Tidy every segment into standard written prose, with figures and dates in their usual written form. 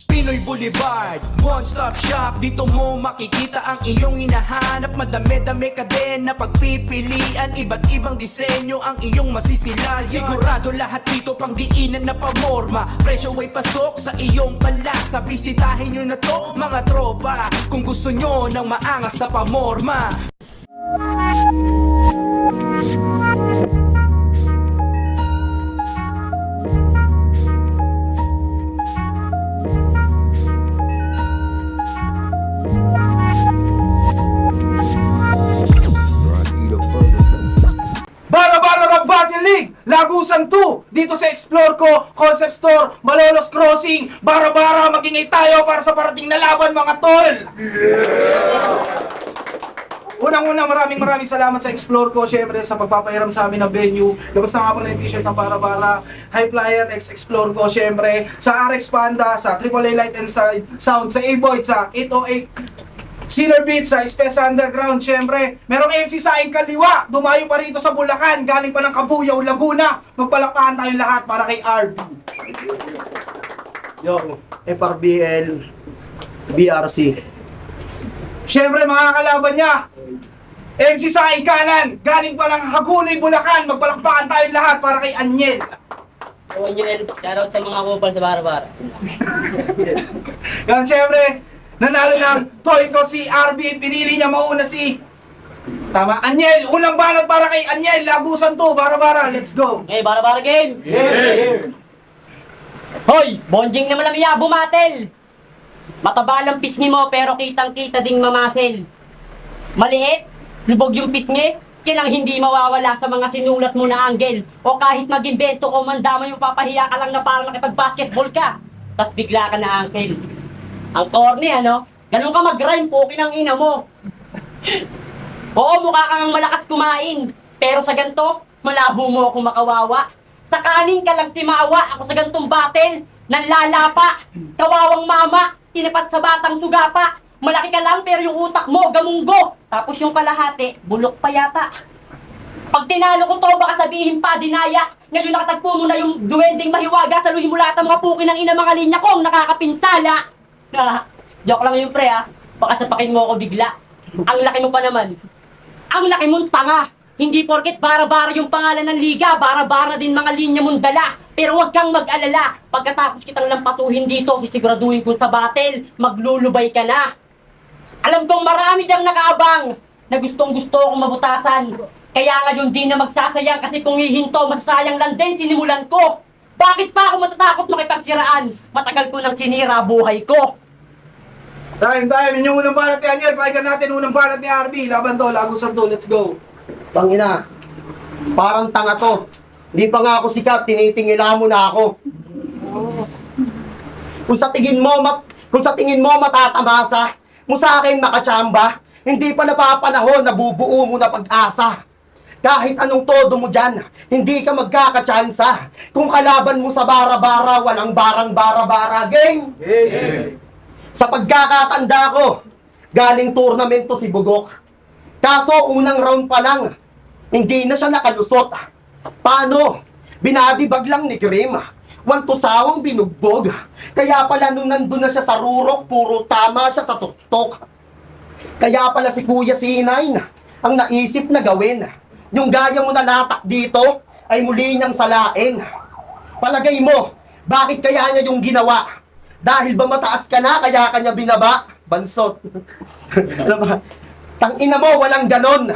Pinoy Boulevard, one-stop shop. Dito mo makikita ang iyong hinahanap. Madami-dami ka din na pagpipilian. Iba't ibang disenyo ang iyong masisilayan. Sigurado lahat dito pang diinan na pamorma. Presyo ay pasok sa iyong panlasa. Bisitahin nyo na to mga tropa, kung gusto nyo ng maangas na pamorma. Bara-bara ng Battle League, Lagusan 2, dito sa Explore Ko, Concept Store, Malolos Crossing. Bara-bara, magingay tayo para sa parating na laban mga tol! Unang-una, maraming salamat sa Explore Ko, syempre sa pagpapahiram sa amin ng venue. Labas na nga pala yung t-shirt ng Bara-bara, High Flyer, Explore Ko, syempre sa RX Panda, sa AAA Light and Sound, sa A-Boy, sa 808 Sinner Beat, sa Space Underground, syempre. Merong MC sa aking kaliwa, dumayo pa rito sa Bulacan, galing pa ng Kabuyaw, Laguna. Magpalakpakan tayong lahat para kay RB. Yung FRBL, BRC. Syempre mga kalaban niya, MC sa aking kanan, galing pa ng Hagunay, Bulacan. Magpalakpakan tayong lahat para kay Anyel. O Anyel, shoutout sa mga kupal sa Bara-bara. Yan, syempre, nanalo ng toy ko si RB, pinili niya mauna si tama, Anyel. Unang banat para kay Anyel, Lagusan 2, Bara-bara, let's go! Okay, Bara-bara game! Hoy! Bonjing naman ang iya, bumatel! Mataba lang pisngi mo pero kitang-kita ding mamasil. Maliit, lubog yung pisngi, yan ang hindi mawawala sa mga sinulat mo na anggel. O kahit mag-invento o mandama yung papahiya ka lang na parang nakipag-basketball ka. Tas bigla ka na uncle. Ang corny, ano? Ganun ka mag-rhyme, pukin ang ina mo. Oo, mukha kang malakas kumain. Pero sa ganito, malabo mo ako makawawa. Sa kanin ka lang timawa, ako sa gantong battle, nanlalapa. Kawawang mama, tinapat sa batang sugapa. Malaki ka lang pero yung utak mo, gamunggo. Tapos yung kalahati, bulok pa yata. Pag tinalo ko to, baka sabihin pa, dinaya. Ngayon nakatagpo mo na yung duwending mahiwaga. Saluhin mo lahat ng mga pukin ng ina mga linya kong nakakapinsala. Joke lang yung pre ha. Baka sapakin mo ako bigla. Ang laki mo pa naman. Ang laki mong tanga. Hindi porket Bara-bara yung pangalan ng liga. Bara-bara din mga linya mong dala. Pero huwag kang mag-alala. Pagkatapos kitang lampasuhin dito, sisiguraduhin ko sa battle, maglulubay ka na. Alam kong marami diyang nakaabang na gustong-gusto akong mabutasan. Kaya ngayon di na magsasayang kasi kung hihinto, masasayang lang din sinimulan ko. Bakit pa ako matatakot makipagsiraan? Matagal ko nang sinira buhay ko. Time, yun yung unang banat ni Anyel. Pakinggan natin unang banat ni RB. Laban to, Lagusan 2, let's go. Tangina, parang tanga to. Di pa nga ako sikat, tinitingila mo na ako. Kung sa tingin mo matatamasa, mo sa akin makatsamba, hindi pa napapanahon, nabubuo mo na pag-asa. Kahit anong todo mo dyan, hindi ka magkakatsansa. Kung kalaban mo sa Bara-bara, walang barang Bara-bara, gang! Sa pagkakatanda ko, galing tournament to si Bugok. Kaso unang round pa lang, hindi na siya nakalusot. Paano? Binadibag lang ni Grim. Wantusawang binugbog. Kaya pala nung nandun na siya sa rurok, puro tama siya sa tuktok. Kaya pala si Kuya C9 ang naisip na gawin. Yung gaya mo na latak dito ay muli niyang salain. Palagay mo, bakit kaya niya yung ginawa? Dahil ba mataas ka na kaya kanya binaba? Bansot. Tangina mo, walang ganon.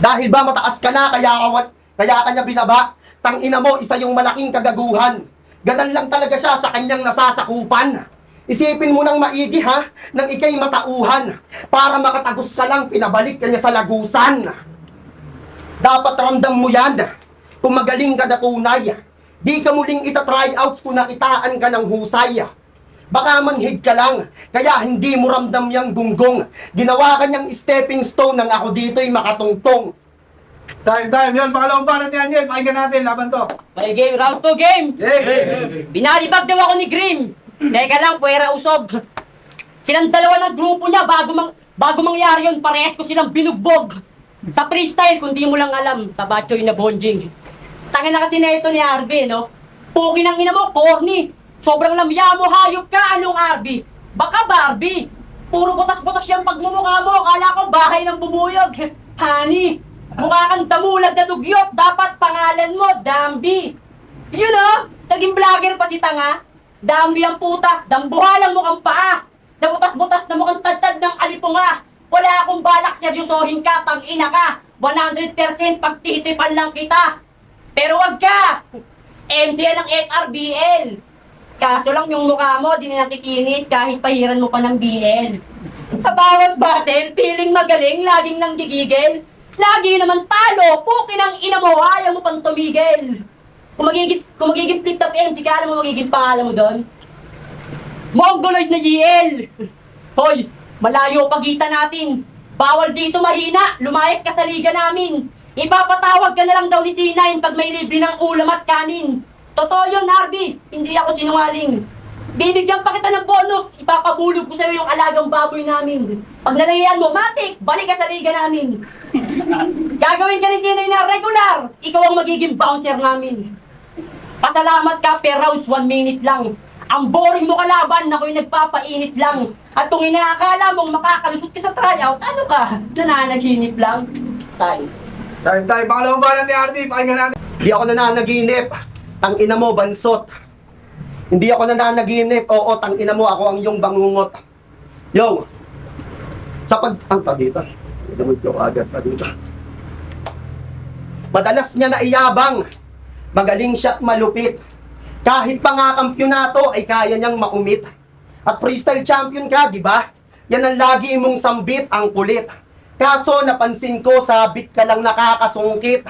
Dahil ba mataas ka na kaya kanya binaba? Tangina mo, isa yung malaking kagaguhan. Ganan lang talaga siya sa kanyang nasasakupan. Isipin mo nang maigi ha, nang ikay matauhan. Para makatagos ka lang, pinabalik kanya sa lagusan. Dapat ramdam mo yan. Kung magaling ka na tunay, di ka muling ita-tryouts kung nakitaan ka ng husay. Baka manhid ka lang, kaya hindi mo ramdam yang gunggong. Ginawa ka niyang stepping stone nang ako dito'y makatungtong. Time. Yun, pangalawang banat ni Angel. Pakinggan natin, laban to. May game, round 2 game! Yay! Binalibag daw ako ni Grim. Teka lang, puwera usog. Silang dalawa ng grupo niya, bago mangyari yun, parehas ko silang binugbog. Sa freestyle, kung di mo lang alam, tabachoy na bonjing. Tanga na kasi na ito ni RB, no? Puki ng ina mo, corny. Sobrang lamya mo, hayop ka, anong RB? Baka Barbie. Puro butas-butas yung pagmumukha mo, akala ko bahay ng bubuyog. Honey, mukha kang damulag na dugyot, dapat pangalan mo, Dambi. Yun o, naging vlogger pa si Tanga. Dambi ang puta, dambuhalang mukhang paa. Nabutas-butas na mukhang tadtad ng alipunga. Wala akong balak seryosohin ka, tang-ina ka. 100% pagtitipan lang kita. Pero wag ka! MCL ang FRBL. Kaso lang yung mukha mo, di na nakikinis kahit pahiran mo pa ng BL. Sa bawat battle, feeling magaling, laging nang gigigil. Lagi naman talo, pukin ang ina mo, ayaw mo pang tumigil. Kung magiging flip top MC ka, alam mo magiging pangalan mo doon? Mongoloid na GL! Hoy, malayo pagitan natin. Bawal dito mahina, lumayas ka sa liga namin. Ipapatawag ka na lang daw ni C9 pag may libre ng ulam at kanin. Totoo yun, Arby. Hindi ako sinungaling. Bibigyan pa kita ng bonus. Ipapabulog ko sa'yo yung alagang baboy namin. Pag nalayan mo, matik, balik ka sa liga namin. Gagawin ka ni C9 na regular. Ikaw ang magiging bouncer namin. Pasalamat ka per rounds, 1 minute lang. Ang boring mo kalaban, ako'y nagpapainit lang. At kung inaakala mong makakalusot ka sa tryout, ano ka? Nananaginip lang. Tayo. Time. Pangalawang banat ni RB. Pakinggan natin. Hindi ako nananaginip. Tang-ina mo, bansot. Hindi ako nananaginip. Oo, tang-ina mo, ako ang iyong bangungot. Yo! Pa dito. Damod ko agad pa dito. Madalas niya na iyabang. Magaling siya at malupit. Kahit pa nga kampyonato ay kaya niyang maumit. At freestyle champion ka, di ba? Yan ang lagi mong sambit, ang kulit. Kaso napansin ko, sabit ka lang nakakasungkit.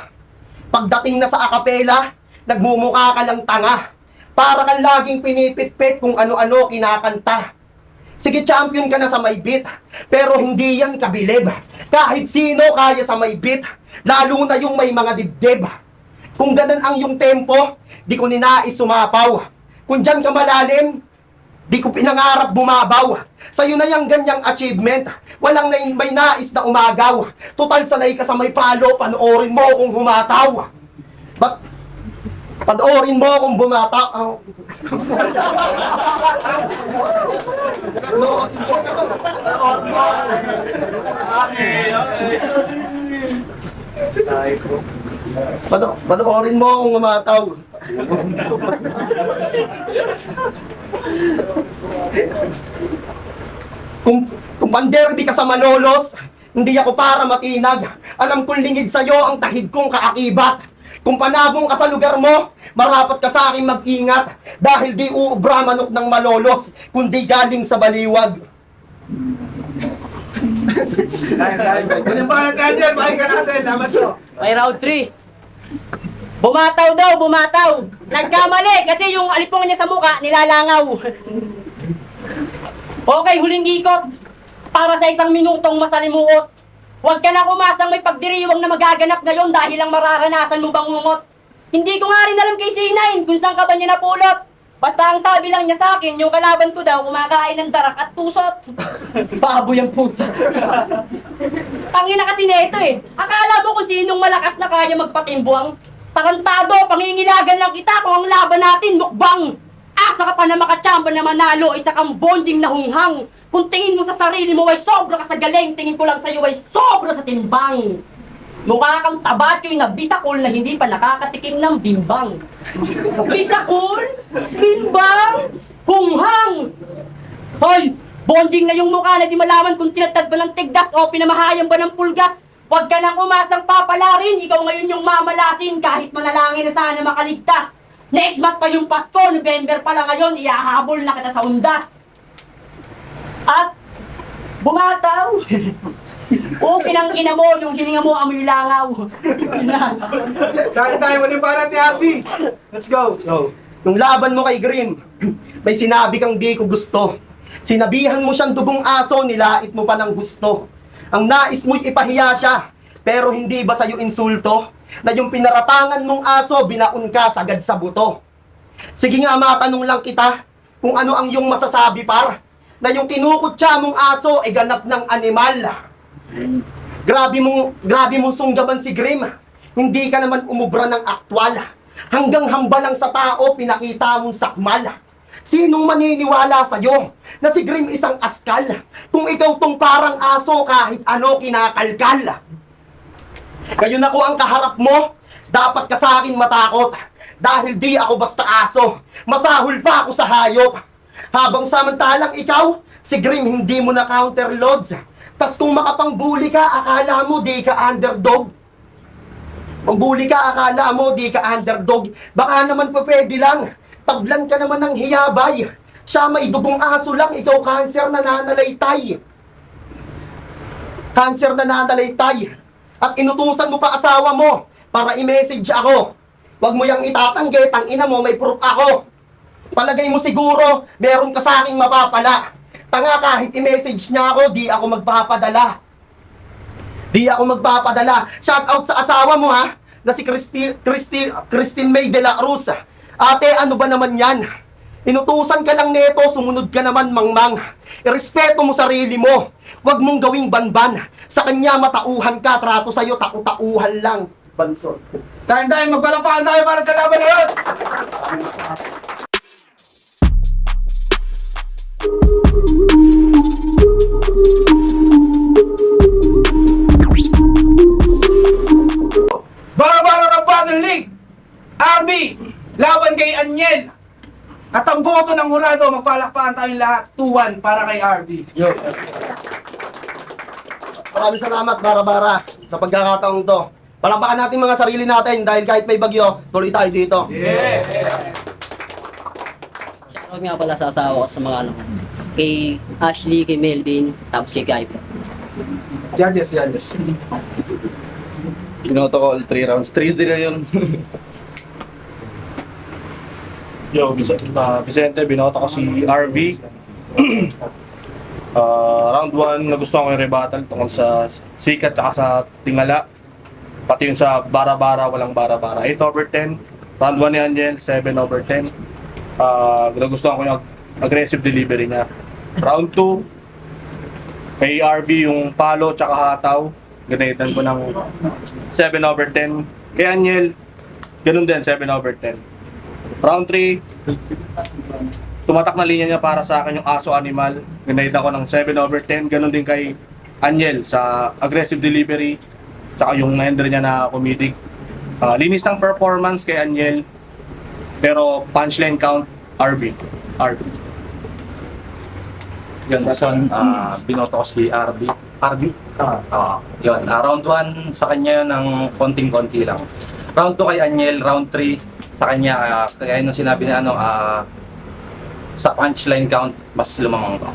Pagdating na sa akapela, nagmumukha ka lang tanga. Para kang laging pinipitpit kung ano-ano kinakanta. Sige, champion ka na sa may beat, pero hindi yan kabilib. Kahit sino kaya sa may beat, lalo na yung may mga dibdib. Kung ganun ang yung tempo, di ko ninais sumapaw. Kung dyan ka malalim, di ko pinangarap bumabaw. Sa'yo na yung ganyang achievement, walang may nais na umagaw. Total sanay ka sa may palo, panoorin mo kung humataw. Panoorin mo kung bumataw. Panoorin mo kung umataw. Kung panderby ka sa Malolos, hindi ako para matinag. Alam kong lingid sa'yo ang tahid kong kaakibat. Kung panabong ka sa lugar mo, marapat ka sa akin mag-ingat. Dahil di uubra manok ng Malolos, kundi galing sa baliwag. Time. Kunin banat ni Angel. Pakinggan natin, laban to. May round 3. Bumataw. Nagkamali kasi yung alipungan niya sa mukha, nilalangaw. Okay, huling ikot. Para sa 1 minutong masalimuot. Huwag ka na umasang may pagdiriwang na magaganap ngayon dahil lang mararanasan mo bangungot. Hindi ko nga rin alam kay C9 kung saan ka ba niya napulot. Basta ang sabi lang niya sa akin, yung kalaban ko daw kumakain ng darak at tusot. Baboy ang puta. Tangina kasi nito eh. Akala mo kung sinong malakas na kaya magpatimbuang. Tarantado, pangingilagan lang kita kung ang laban natin mukbang. Asa ka pa na makachamba na manalo, isa kang bonding na hunghang. Kung tingin mo sa sarili mo ay sobra ka sa galing, tingin ko lang sa'yo ay sobra sa timbang. Mukha kang tabatyoy na bisakol na hindi pa nakakatikim ng bimbang. Bisakol? Bimbang? Hunghang! Hoy! Bonding na yung mukha na di malaman kung tinatad ba ng tigdas o pinamahayang ba ng pulgas. Huwag ka nang umasang papalarin, ikaw ngayon yung mamalasin kahit manalangin na sana makaligtas. Next month pa yung Pasko, November pa lang ngayon, iahabol na kita sa undas. At bumataw. O pinang-ina mo, yung hininga mo, amoy langaw. Time. Kunin banat ni RB. Let's go. Nung laban mo kay Grim, may sinabi kang di ko gusto. Sinabihan mo siyang dugong aso, nilait mo pa ng gusto. Ang nais mo'y ipahiya siya, Pero hindi ba sa'yo insulto na yung pinaratangan mong aso, binaon ka sagad sa buto? Sige nga, matanong lang kita kung ano ang iyong masasabi, par, na yung kinukutya mong aso ay ganap ng animal. Grabe mong sunggaban si Grim. Hindi ka naman umubra ng aktwal. Hanggang hamba lang sa tao, pinakita mong sakmal. Sinong maniniwala sa'yo na si Grim isang askal kung ikaw tong parang aso kahit ano kinakalkal? Ngayon ako ang kaharap mo, dapat ka sa akin matakot dahil di ako basta aso, masahol pa ako sa hayop. Habang samantalang ikaw, si Grim hindi mo na counterloads. Tas kung makapangbuli ka, akala mo di ka underdog. Pangbuli ka, akala mo di ka underdog. Baka naman pa pwede lang. Tablan ka naman ng hiyabay. Siya may dugong aso lang, ikaw cancer na nananalaytay. Cancer na nananalaytay. At inutusan mo pa asawa mo para i-message ako. Huwag mo yang itatanggi, tangina mo, may proof ako. Palagay mo siguro, meron ka sa aking mapapala. Tanga, kahit i-message niya ako, di ako magpapadala. Di ako magpapadala. Shout out sa asawa mo ha, na si Christine May de la Cruz. Ate, ano ba naman yan? Inutusan ka lang neto, sumunod ka naman mangmang. Irespeto mo sarili mo. Huwag mong gawing banban. Sa kanya matauhan ka, trato sa'yo, tauhan lang. Bansot. Time, magpalakpakan tayo para sa laban na yun! Bara-bara ng Battle League! RB! Laban kay Anyel! At ang boto ng hurado, magpalakpakan tayong lahat 2-1 para kay RB. Yo. Maraming salamat, Bara-Bara, sa pagkakataong to. Palakpakan natin mga sarili natin dahil kahit may bagyo, tuloy tayo dito. Yeah! Shoutout nga pala sa asawa ko sa mga anak ko. Kay Ashley, kay Melvin, tapos kay Kylie. Judges. Binoto ko all 3 rounds. 3-0 yun. Yo, Vicente, binoto ko si RV. Round 1, nagustuhan ko yung rebuttal tungkol sa sikat at sa tingala. Pati yung sa bara-bara, walang bara-bara. 8/10. Round 1 ni Angel, 7/10. Nagustuhan ko yung aggressive delivery niya. Round 2, kay RV yung palo tsaka hataw. Ganaitan ko ng 7/10. Kay Angel, ganun din, 7/10. Round 3, tumatak na linya niya para sa akin yung aso animal. Ganaitan ko ng 7/10. Ganun din kay Angel sa aggressive delivery. Tsaka yung ender niya na comedic. Linis ng performance kay Angel. Pero punchline count, RB. Yun, son, binoto ko si RB. Yun, round 1 sa kanya yun ng konting-konti lang. Round 2 kay Anyel, round 3 sa kanya, kaya nung sinabi niya sa punchline count, mas lumamang ko.